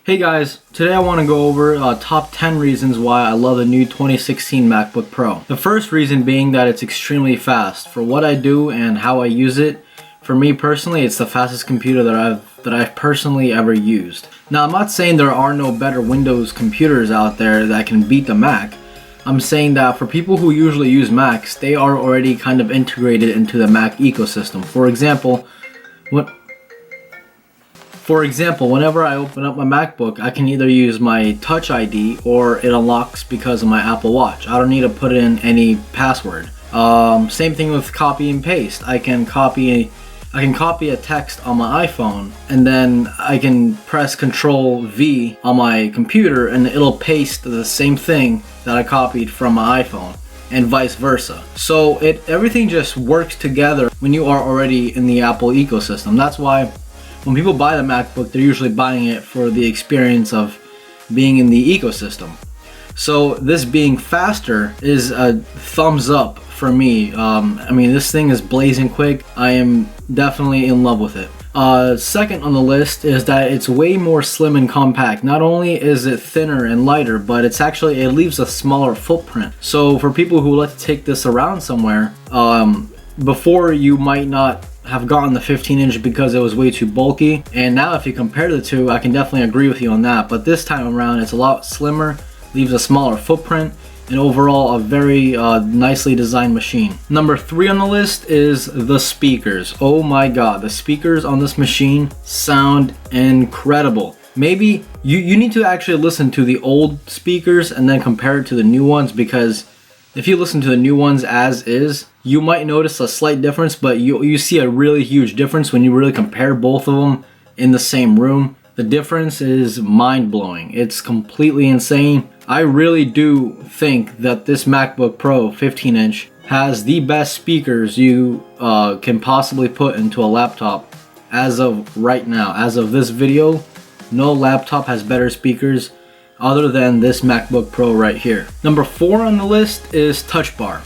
Hey guys, today I want to go over top 10 reasons why I love the new 2016 MacBook Pro. The first reason being that it's extremely fast. For what I do and how I use it, for me personally, it's the fastest computer that I've personally ever used. Now, I'm not saying there are no better Windows computers out there that can beat the Mac. I'm saying that for people who usually use Macs, they are already kind of integrated into the Mac ecosystem. For example, whenever I open up my MacBook, I can either use my Touch ID or it unlocks because of my Apple Watch. I don't need to put in any password. Same thing with copy and paste. I can copy a text on my iPhone and then I can press Control V on my computer and it'll paste the same thing that I copied from my iPhone, and vice versa. So everything just works together when you are already in the Apple ecosystem. That's why when people buy the MacBook, they're usually buying it for the experience of being in the ecosystem. So this being faster is a thumbs up for me. I mean, this thing is blazing quick. I am definitely in love with it. Second on the list is that it's way more slim and compact. Not only is it thinner and lighter, but it leaves a smaller footprint. So for people who like to take this around somewhere, before you might not have gotten the 15-inch because it was way too bulky, and now if you compare the two, I can definitely agree with you on that. But this time around, it's a lot slimmer, leaves a smaller footprint, and overall a very nicely designed machine. Number 3 on the list is the speakers. Oh my god, the speakers on this machine sound incredible. Maybe you need to actually listen to the old speakers and then compare it to the new ones, because if you listen to the new ones as is, you might notice a slight difference, but you see a really huge difference when you really compare both of them in the same room. The difference is mind-blowing. It's completely insane. I really do think that this MacBook Pro 15-inch has the best speakers you can possibly put into a laptop as of right now. As of this video, no laptop has better speakers other than this MacBook Pro right here. Number 4 on the list is Touch Bar.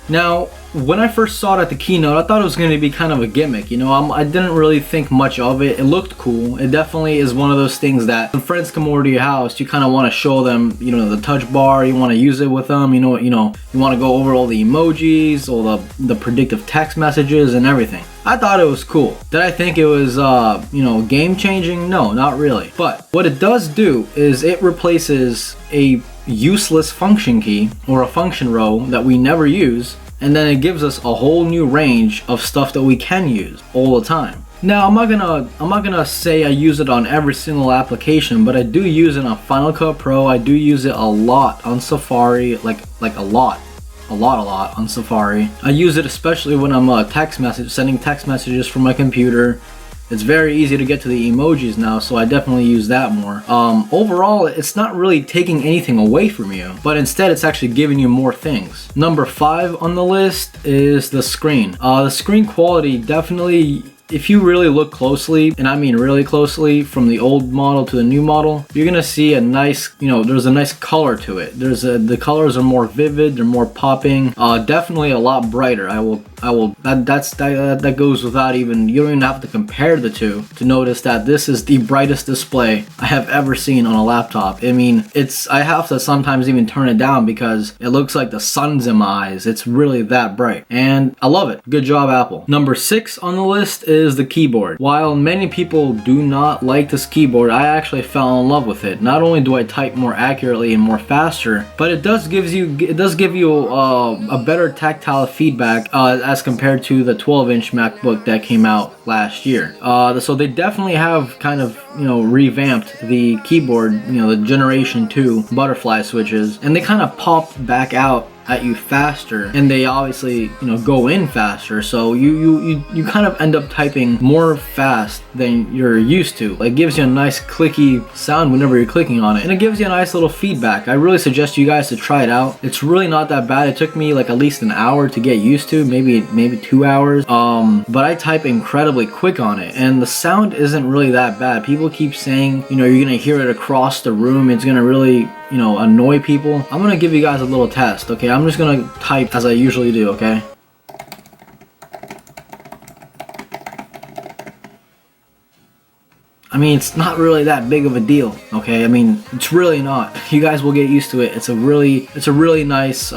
Now, when I first saw it at the keynote, I thought it was going to be kind of a gimmick. You know, I didn't really think much of it. It looked cool. It definitely is one of those things that when friends come over to your house, you kind of want to show them, you know, the Touch Bar. You want to use it with them. You want to go over all the emojis, all the predictive text messages and everything. I thought it was cool. Did I think it was, game changing? No, not really. But what it does do is it replaces a useless function key or a function row that we never use, and then it gives us a whole new range of stuff that we can use all the time. Now, I'm not gonna say I use it on every single application, but I do use it on Final Cut Pro. I do use it a lot on Safari, like a lot on Safari. I use it especially when I'm sending text messages from my computer. It's very easy to get to the emojis now, so I definitely use that more. Overall, it's not really taking anything away from you, but instead it's actually giving you more things. Number 5 on the list is the screen. The screen quality definitely, if you really look closely, and I mean really closely, from the old model to the new model, you're gonna see a nice, there's a nice color to it. The colors are more vivid, they're more popping, definitely a lot brighter. That goes without even, you don't even have to compare the two to notice that this is the brightest display I have ever seen on a laptop. I mean, I have to sometimes even turn it down because it looks like the sun's in my eyes. It's really that bright, and I love it. Good job, Apple. Number 6 on the list is the keyboard. While many people do not like this keyboard, I actually fell in love with it. Not only do I type more accurately and more faster, but it does give you a better tactile feedback as compared to the 12-inch MacBook that came out last year. So they definitely have kind of revamped the keyboard, the Generation 2 butterfly switches, and they kind of popped back out at you faster, and they obviously go in faster, so you kind of end up typing more fast than you're used to. It gives you a nice clicky sound whenever you're clicking on it, and it gives you a nice little feedback. I really suggest you guys to try it out. It's really not that bad. It took me like at least an hour to get used to, maybe 2 hours, but I type incredibly quick on it, and the sound isn't really that bad. People keep saying you're gonna hear it across the room, it's gonna really annoy people. I'm gonna give you guys a little test, okay? I'm just gonna type as I usually do, okay? I mean, it's not really that big of a deal, okay? I mean, it's really not. You guys will get used to it. It's a really nice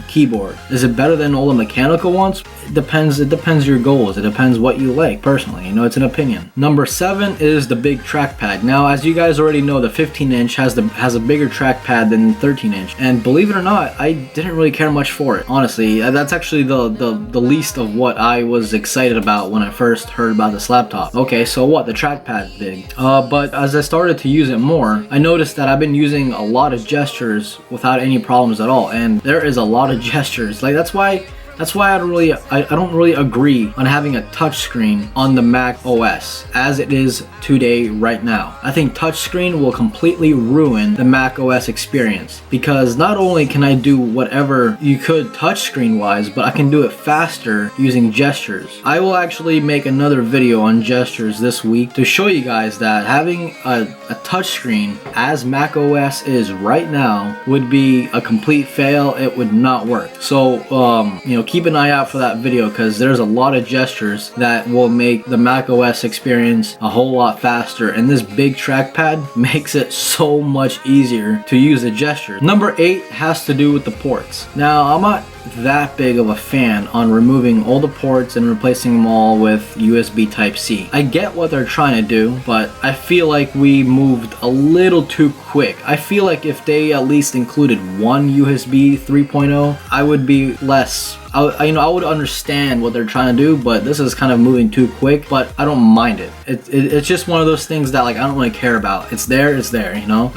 keyboard. Is it better than all the mechanical ones? It depends your goals. It depends what you like personally. You know, it's an opinion. Number 7 is the big trackpad. Now, as you guys already know, the 15-inch has a bigger trackpad than the 13-inch. And believe it or not, I didn't really care much for it. Honestly, that's actually the least of what I was excited about when I first heard about this laptop. Okay, so what? The trackpad's big. But as I started to use it more, I noticed that I've been using a lot of gestures without any problems at all. And there is a lot of gestures. Like, that's why I don't really agree on having a touchscreen on the Mac OS as it is today right now. I think touchscreen will completely ruin the Mac OS experience, because not only can I do whatever you could touchscreen wise, but I can do it faster using gestures. I will actually make another video on gestures this week to show you guys that having a touchscreen as Mac OS is right now would be a complete fail. It would not work. So you know, keep an eye out for that video, because there's a lot of gestures that will make the Mac OS experience a whole lot faster, and this big trackpad makes it so much easier to use the gestures. Number 8 has to do with the ports. Now, I'm not that big of a fan on removing all the ports and replacing them all with USB Type-C. I get what they're trying to do, but I feel like we moved a little too quick. I feel like if they at least included one USB 3.0, I would be less, I would understand what they're trying to do, but this is kind of moving too quick, but I don't mind it. It's just one of those things that, like, I don't really care about. It's there, you know?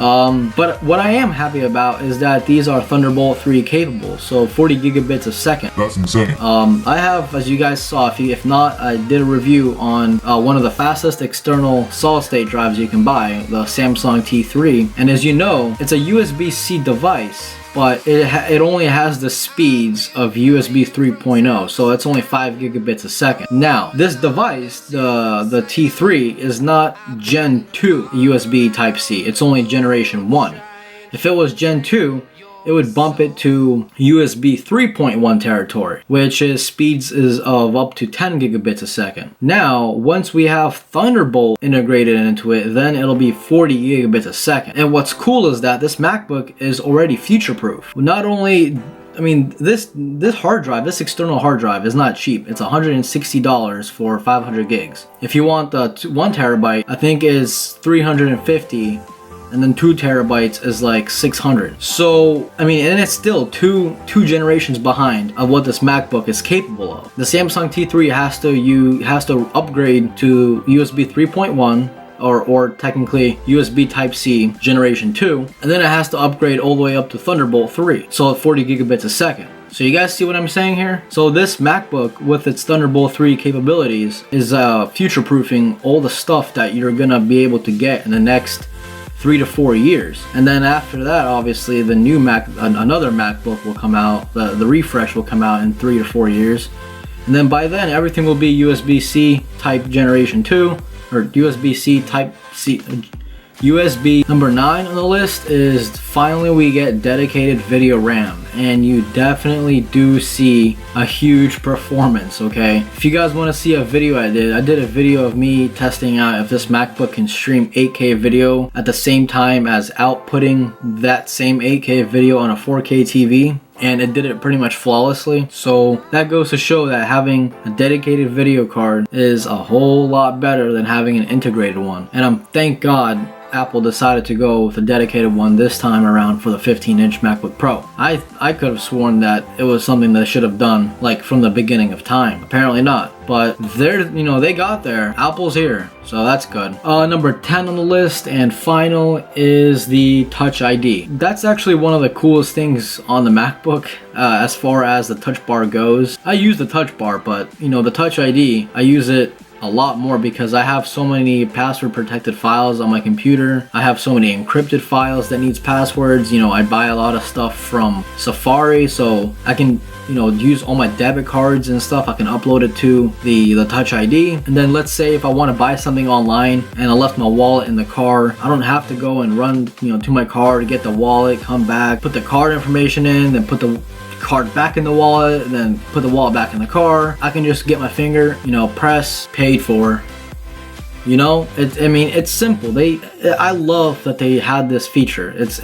But what I am happy about is that these are Thunderbolt 3 capable, so 40 gigabits a second. That's insane. I have, as you guys saw, if not, I did a review on one of the fastest external solid-state drives you can buy, the Samsung T3, and as you know, it's a USB-C device, but it only has the speeds of USB 3.0, so it's only 5 gigabits a second. Now, this device, the T3, is not Gen 2 USB Type-C, it's only Generation 1. If it was Gen 2, it would bump it to USB 3.1 territory, which is speeds of up to 10 gigabits a second. Now, once we have Thunderbolt integrated into it, then it'll be 40 gigabits a second. And what's cool is that this MacBook is already future-proof. Not only, I mean, this hard drive, this external hard drive is not cheap. It's $160 for 500 gigs. If you want the 1 terabyte, I think is $350. And then 2 terabytes is like 600. So, I mean, and it's still two generations behind of what this MacBook is capable of. The Samsung T3 has to upgrade to USB 3.1 or technically USB Type-C Generation 2, and then it has to upgrade all the way up to Thunderbolt 3, so 40 gigabits a second. So you guys see what I'm saying here? So this MacBook with its Thunderbolt 3 capabilities is future-proofing all the stuff that you're gonna be able to get in the next 3 to 4 years. And then after that, obviously, the new another MacBook will come out, the refresh will come out in 3 to 4 years. And then by then, everything will be USB-C type Generation 2, or USB-C Type-C. USB number 9 on the list is finally we get dedicated video RAM, and you definitely do see a huge performance, okay? If you guys want to see a video I did a video of me testing out if this MacBook can stream 8K video at the same time as outputting that same 8K video on a 4K TV. And it did it pretty much flawlessly. So that goes to show that having a dedicated video card is a whole lot better than having an integrated one. And thank God Apple decided to go with a dedicated one this time around for the 15-inch MacBook Pro. I could have sworn that it was something they should have done like from the beginning of time. Apparently not. But they got there. Apple's here, so that's good. Number 10 on the list and final is the Touch ID. That's actually one of the coolest things on the MacBook as far as the touch bar goes. I use the touch bar, but the Touch ID, I use it a lot more because I have so many password protected files on my computer. I have so many encrypted files that needs passwords. I buy a lot of stuff from Safari, so I can use all my debit cards and stuff. I can upload it to the Touch ID. And then let's say if I want to buy something online and I left my wallet in the car, I don't have to go and run to my car to get the wallet, come back, put the card information in, then put the card back in the wallet, and then put the wallet back in the car. I can just get my finger, press, paid for, You know, I mean, it's simple. I love that they had this feature. It's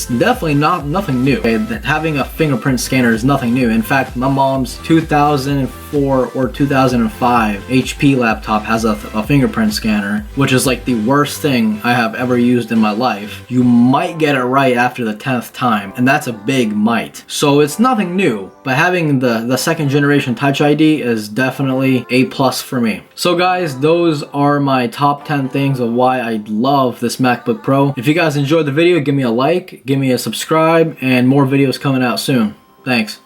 definitely nothing new. Okay, having a fingerprint scanner is nothing new. In fact, my mom's 2004 or 2005 HP laptop has a fingerprint scanner, which is like the worst thing I have ever used in my life. You might get it right after the 10th time, and that's a big might. So it's nothing new, but having the second generation Touch ID is definitely a plus for me. So guys, those are my top 10 things of why I love this MacBook Pro. If you guys enjoyed the video, give me a like, give me a subscribe, and more videos coming out soon. Thanks.